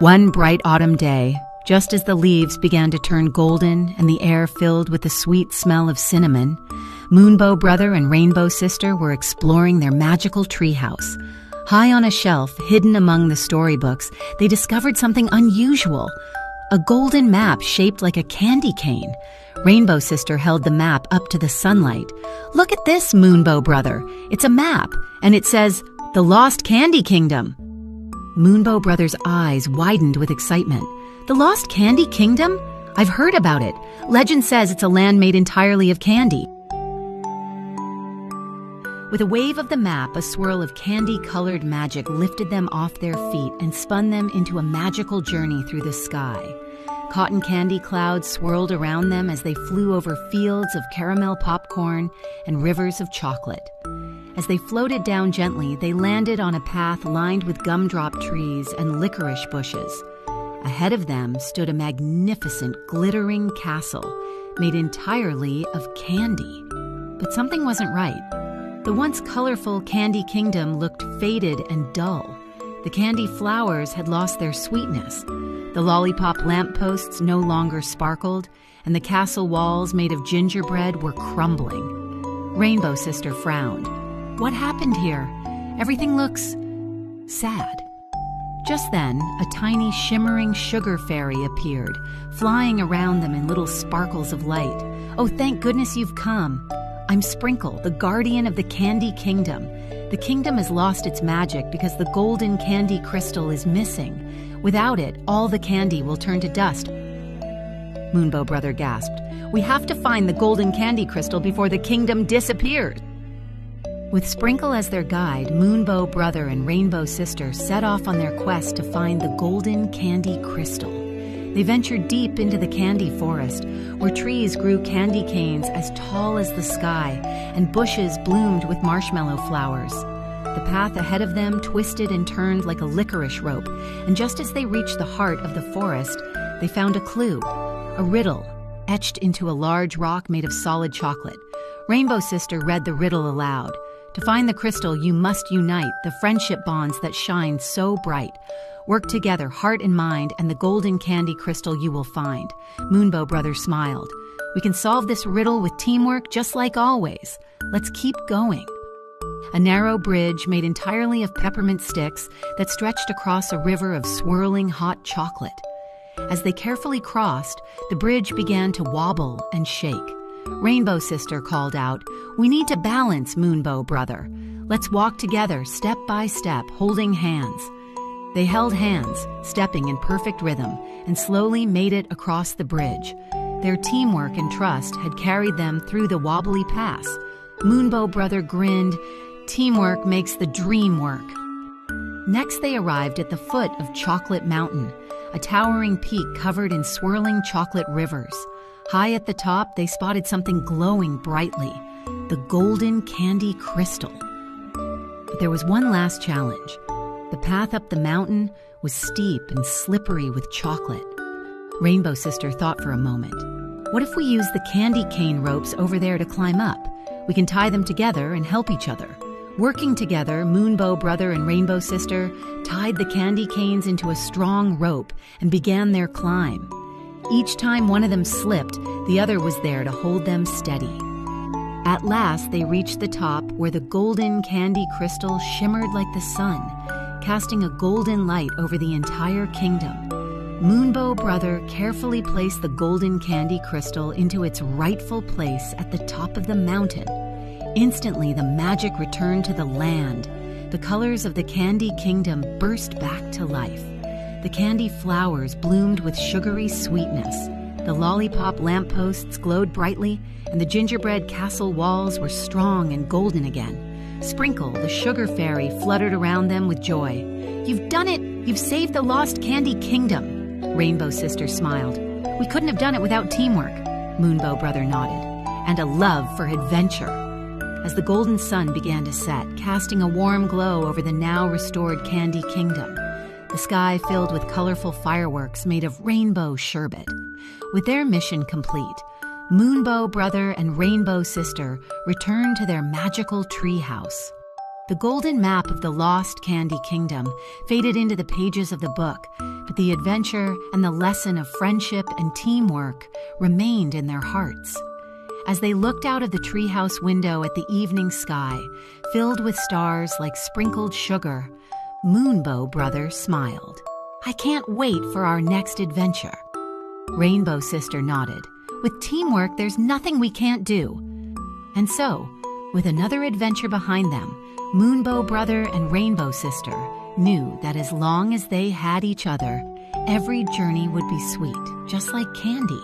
One bright autumn day, just as the leaves began to turn golden and the air filled with the sweet smell of cinnamon, Moonbow Brother and Rainbow Sister were exploring their magical treehouse. High on a shelf, hidden among the storybooks, they discovered something unusual. A golden map shaped like a candy cane. Rainbow Sister held the map up to the sunlight. "Look at this, Moonbow Brother. It's a map, and it says, 'The Lost Candy Kingdom.'" Moonbow Brother's eyes widened with excitement. "The Lost Candy Kingdom? I've heard about it. Legend says it's a land made entirely of candy." With a wave of the map, a swirl of candy-colored magic lifted them off their feet and spun them into a magical journey through the sky. Cotton candy clouds swirled around them as they flew over fields of caramel popcorn and rivers of chocolate. As they floated down gently, they landed on a path lined with gumdrop trees and licorice bushes. Ahead of them stood a magnificent, glittering castle made entirely of candy. But something wasn't right. The once colorful Candy Kingdom looked faded and dull. The candy flowers had lost their sweetness. The lollipop lampposts no longer sparkled, and the castle walls made of gingerbread were crumbling. Rainbow Sister frowned. "What happened here? Everything looks sad." Just then, a tiny shimmering sugar fairy appeared, flying around them in little sparkles of light. "Oh, thank goodness you've come. I'm Sprinkle, the guardian of the Candy Kingdom. The kingdom has lost its magic because the golden candy crystal is missing. Without it, all the candy will turn to dust." Moonbow Brother gasped. "We have to find the golden candy crystal before the kingdom disappears." With Sprinkle as their guide, Moonbow Brother and Rainbow Sister set off on their quest to find the golden candy crystal. They ventured deep into the candy forest, where trees grew candy canes as tall as the sky, and bushes bloomed with marshmallow flowers. The path ahead of them twisted and turned like a licorice rope, and just as they reached the heart of the forest, they found a clue, a riddle, etched into a large rock made of solid chocolate. Rainbow Sister read the riddle aloud. "To find the crystal, you must unite the friendship bonds that shine so bright. Work together, heart and mind, and the golden candy crystal you will find." Moonbow Brother smiled. "We can solve this riddle with teamwork just like always. Let's keep going." A narrow bridge made entirely of peppermint sticks that stretched across a river of swirling hot chocolate. As they carefully crossed, the bridge began to wobble and shake. Rainbow Sister called out, "We need to balance, Moonbow Brother. Let's walk together, step by step, holding hands." They held hands, stepping in perfect rhythm, and slowly made it across the bridge. Their teamwork and trust had carried them through the wobbly pass. Moonbow Brother grinned. "Teamwork makes the dream work." Next, they arrived at the foot of Chocolate Mountain, a towering peak covered in swirling chocolate rivers. High at the top, they spotted something glowing brightly, the golden candy crystal. But there was one last challenge. The path up the mountain was steep and slippery with chocolate. Rainbow Sister thought for a moment. "What if we use the candy cane ropes over there to climb up? We can tie them together and help each other." Working together, Moonbow Brother and Rainbow Sister tied the candy canes into a strong rope and began their climb. Each time one of them slipped, the other was there to hold them steady. At last, they reached the top where the golden candy crystal shimmered like the sun, casting a golden light over the entire kingdom. Moonbow Brother carefully placed the golden candy crystal into its rightful place at the top of the mountain. Instantly, the magic returned to the land. The colors of the Candy Kingdom burst back to life. The candy flowers bloomed with sugary sweetness. The lollipop lampposts glowed brightly, and the gingerbread castle walls were strong and golden again. Sprinkle, the sugar fairy, fluttered around them with joy. "You've done it! You've saved the lost Candy Kingdom!" Rainbow Sister smiled. "We couldn't have done it without teamwork." Moonbow Brother nodded. "And a love for adventure." As the golden sun began to set, casting a warm glow over the now restored Candy Kingdom, the sky filled with colorful fireworks made of rainbow sherbet. With their mission complete, Moonbow Brother and Rainbow Sister returned to their magical treehouse. The golden map of the lost Candy Kingdom faded into the pages of the book, but the adventure and the lesson of friendship and teamwork remained in their hearts. As they looked out of the treehouse window at the evening sky, filled with stars like sprinkled sugar, Moonbow Brother smiled. "I can't wait for our next adventure." Rainbow Sister nodded. "With teamwork, there's nothing we can't do." And so, with another adventure behind them, Moonbow Brother and Rainbow Sister knew that as long as they had each other, every journey would be sweet, just like candy.